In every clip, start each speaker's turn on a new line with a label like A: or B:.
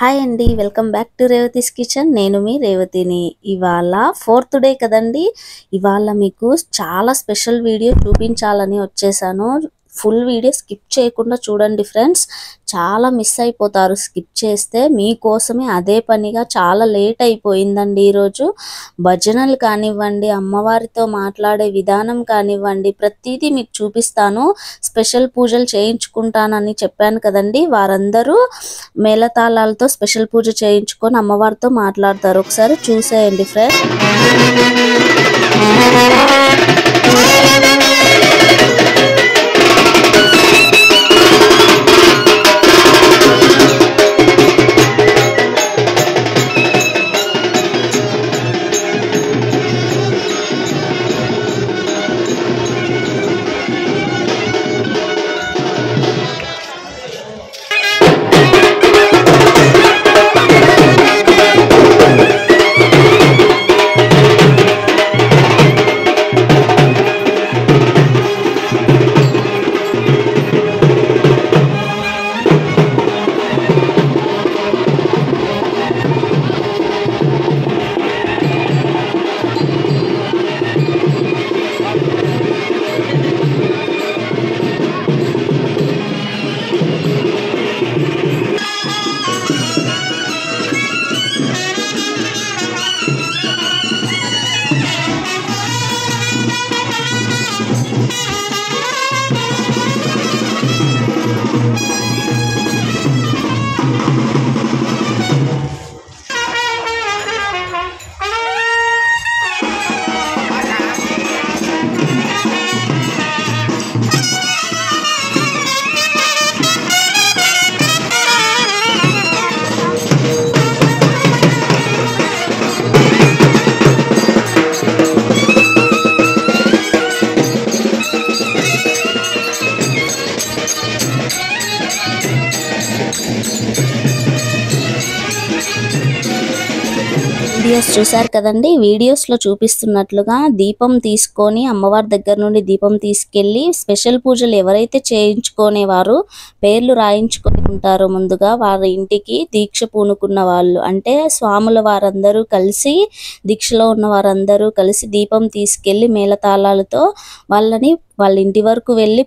A: Hi అండి, welcome back to Revathi's kitchen. నేను మీ రేవతిని. ఇవాళ 4th డే కదండి. ఇవాళ మీకు చాలా స్పెషల్ వీడియో చూపించాలని వచ్చేసాను. ఫుల్ వీడియో స్కిప్ చేయకుండా చూడండి ఫ్రెండ్స్. చాలా మిస్ అయిపోతారు స్కిప్ చేస్తే. మీకోసమే అదే పనిగా చాలా లేట్ అయిపోయిందండి ఈరోజు. భజనలు కానివ్వండి, అమ్మవారితో మాట్లాడే విధానం కానివ్వండి, ప్రతిదీ మీకు చూపిస్తాను. స్పెషల్ పూజలు చేయించుకుంటానని చెప్పాను కదండి, వారందరూ మేళతాళాలతో స్పెషల్ పూజ చేయించుకొని అమ్మవారితో మాట్లాడతారు. ఒకసారి చూసేయండి ఫ్రెండ్స్. వీడియోస్ చూశారు కదండి. వీడియోస్ లో చూపిస్తున్నట్లుగా దీపం తీసుకొని అమ్మవారి దగ్గర నుండి దీపం తీసుకెళ్లి స్పెషల్ పూజలు ఎవరైతే చేయించుకునేవారు పేర్లు రాయించుకొని ఉంటారో ముందుగా వారి ఇంటికి దీక్ష పూనుకున్న వాళ్ళు, అంటే స్వాముల వారందరూ కలిసి, దీక్షలో ఉన్న వారందరూ కలిసి దీపం తీసుకెళ్లి మేళతాళాలతో వాళ్ళని వాళ్ళ ఇంటి వరకు వెళ్ళి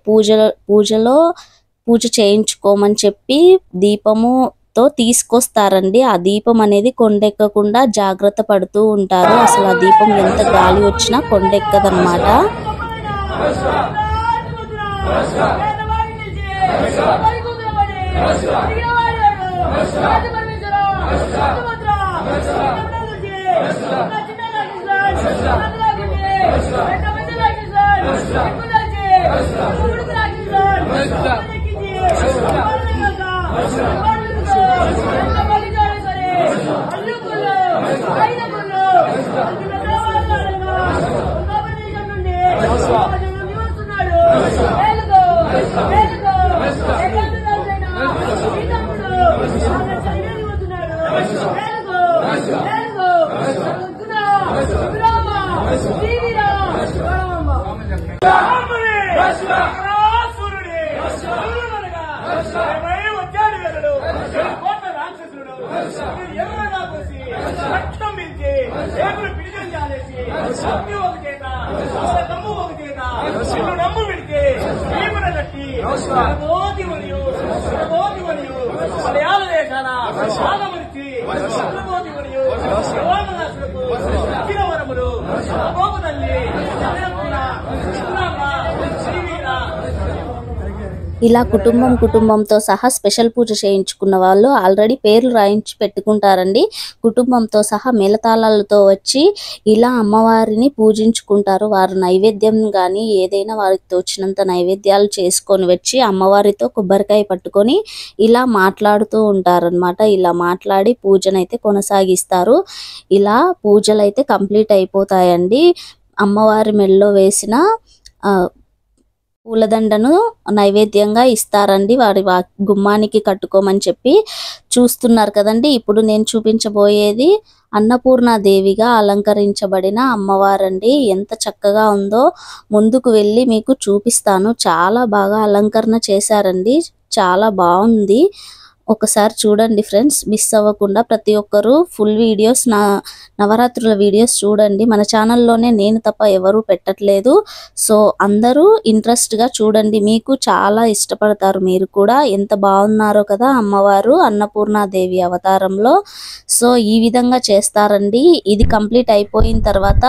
A: పూజ చేయించుకోమని చెప్పి దీపముతో తీసుకొస్తారండి. ఆ దీపం అనేది కొండెక్కకుండా జాగ్రత్త పడుతూ ఉంటారు. అసలు ఆ దీపం ఎంత గాలి వచ్చినా కొండెక్కదన్నమాట. ఇలా కుటుంబంతో సహా స్పెషల్ పూజ చేయించుకున్న వాళ్ళు ఆల్రెడీ పేర్లు రాయించి పెట్టుకుంటారండి. కుటుంబంతో సహా మేళతాళాలతో వచ్చి ఇలా అమ్మవారిని పూజించుకుంటారు. వారు నైవేద్యం కానీ ఏదైనా వారికి తోచినంత నైవేద్యాలు చేసుకొని వచ్చి అమ్మవారితో కొబ్బరికాయ పట్టుకొని ఇలా మాట్లాడుతూ ఉంటారనమాట. ఇలా మాట్లాడి పూజనైతే కొనసాగిస్తారు. ఇలా పూజలు అయితే కంప్లీట్ అయిపోతాయండి. అమ్మవారి మెడలో వేసిన పూలదండను నైవేద్యంగా ఇస్తారండి. వారి గుమ్మానికి కట్టుకోమని చెప్పి. చూస్తున్నారు కదండి, ఇప్పుడు నేను చూపించబోయేది అన్నపూర్ణాదేవిగా అలంకరించబడిన అమ్మవారండి. ఎంత చక్కగా ఉందో ముందుకు వెళ్ళి మీకు చూపిస్తాను. చాలా బాగా అలంకరణ చేశారండి, చాలా బాగుంది. ఒకసారి చూడండి ఫ్రెండ్స్, మిస్ అవ్వకుండా ప్రతి ఒక్కరు ఫుల్ వీడియోస్ నవరాత్రుల వీడియోస్ చూడండి. మన ఛానల్లోనే నేను తప్ప ఎవరు పెట్టట్లేదు. సో అందరూ ఇంట్రెస్ట్గా చూడండి, మీకు చాలా ఇష్టపడతారు. మీరు కూడా ఎంత బాగున్నారో కదా అమ్మవారు అన్నపూర్ణాదేవి అవతారంలో. సో ఈ విధంగా చేస్తారండి. ఇది కంప్లీట్ అయిపోయిన తర్వాత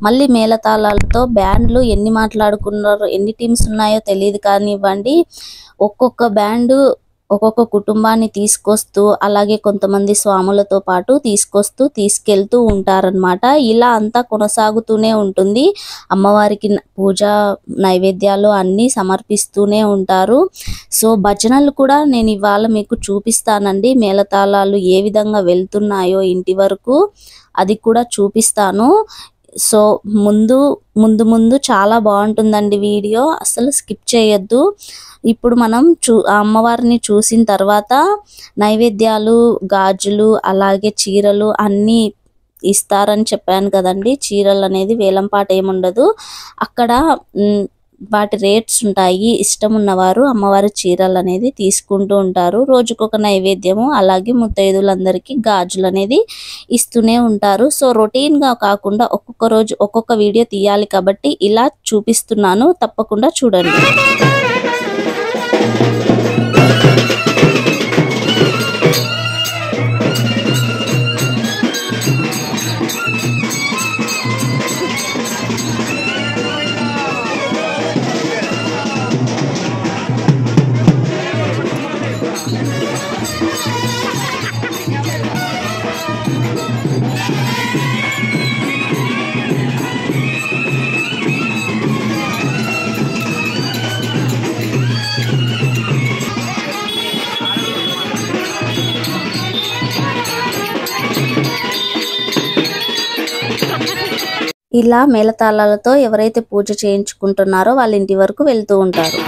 A: మళ్ళీ మేళతాళాలతో బ్యాండ్లు ఎన్ని మాట్లాడుకున్నారో, ఎన్ని టీమ్స్ ఉన్నాయో తెలియదు కానివ్వండి, ఒక్కొక్క బ్యాండ్ ఒక్కొక్క కుటుంబాన్ని తీసుకొస్తూ, అలాగే కొంతమంది స్వాములతో పాటు తీసుకెళ్తూ ఉంటారనమాట. ఇలా అంతా కొనసాగుతూనే ఉంటుంది. అమ్మవారికి పూజ నైవేద్యాలు అన్నీ సమర్పిస్తూనే ఉంటారు. సో భజనలు కూడా నేను ఇవాళ మీకు చూపిస్తానండి. మేళతాళాలు ఏ విధంగా వెళ్తున్నాయో ఇంటి వరకు అది కూడా చూపిస్తాను. సో ముందు చాలా బాగుంటుందండి వీడియో, అసలు స్కిప్ చేయొద్దు. ఇప్పుడు మనం అమ్మవారిని చూసిన తర్వాత నైవేద్యాలు, గాజులు, అలాగే చీరలు అన్నీ ఇస్తారని చెప్పాను కదండి. చీరలు అనేది వేలంపాట ఏముండదు అక్కడ, వాటి రేట్స్ ఉంటాయి. ఇష్టం ఉన్నవారు అమ్మవారి చీరలు అనేది తీసుకుంటూ ఉంటారు. రోజుకొక నైవేద్యము, అలాగే ముత్తైదులందరికీ గాజులు అనేది ఇస్తూనే ఉంటారు. సో రొటీన్గా కాకుండా ఒక్కొక్క రోజు ఒక్కొక్క వీడియో తీయాలి కాబట్టి ఇలా చూపిస్తున్నాను, తప్పకుండా చూడండి. ఇలా మేళతాళాలతో ఎవరైతే పూజ చేయించుకుంటున్నారో వాళ్ళ ఇంటి వరకు వెళ్తూ ఉంటారు.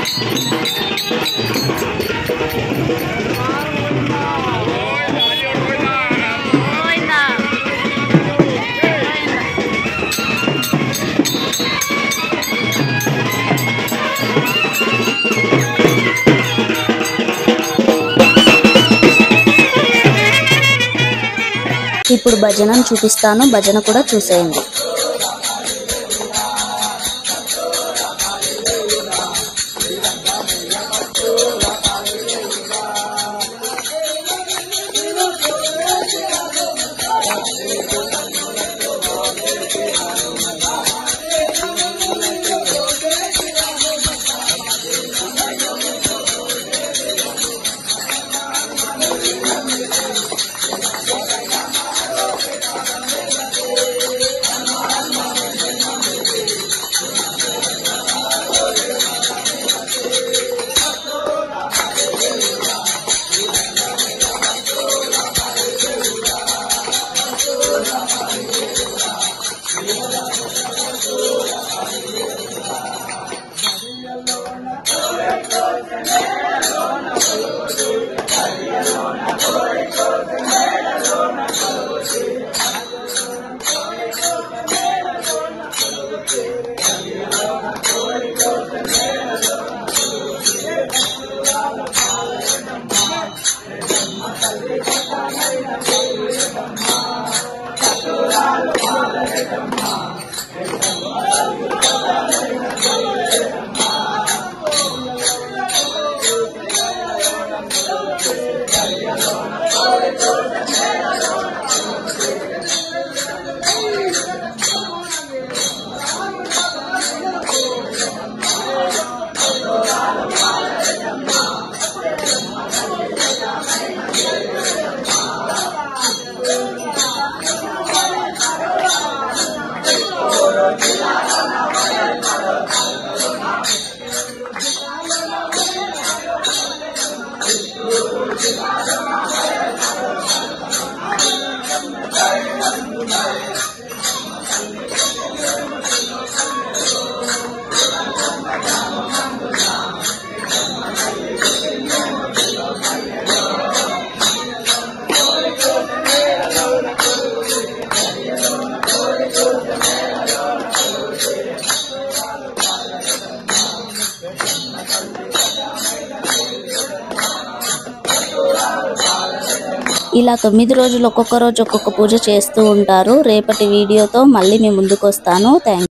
A: ఇప్పుడు భజనను చూపిస్తాను, భజన కూడా చూసేయండి. ఇలా 9 రోజులు ఒక్కొక్క రోజు ఒక్కొక్క పూజ చేస్తూ ఉంటారు. రేపటి వీడియోతో మళ్ళీ మీ ముందుకు వస్తాను. థ్యాంక్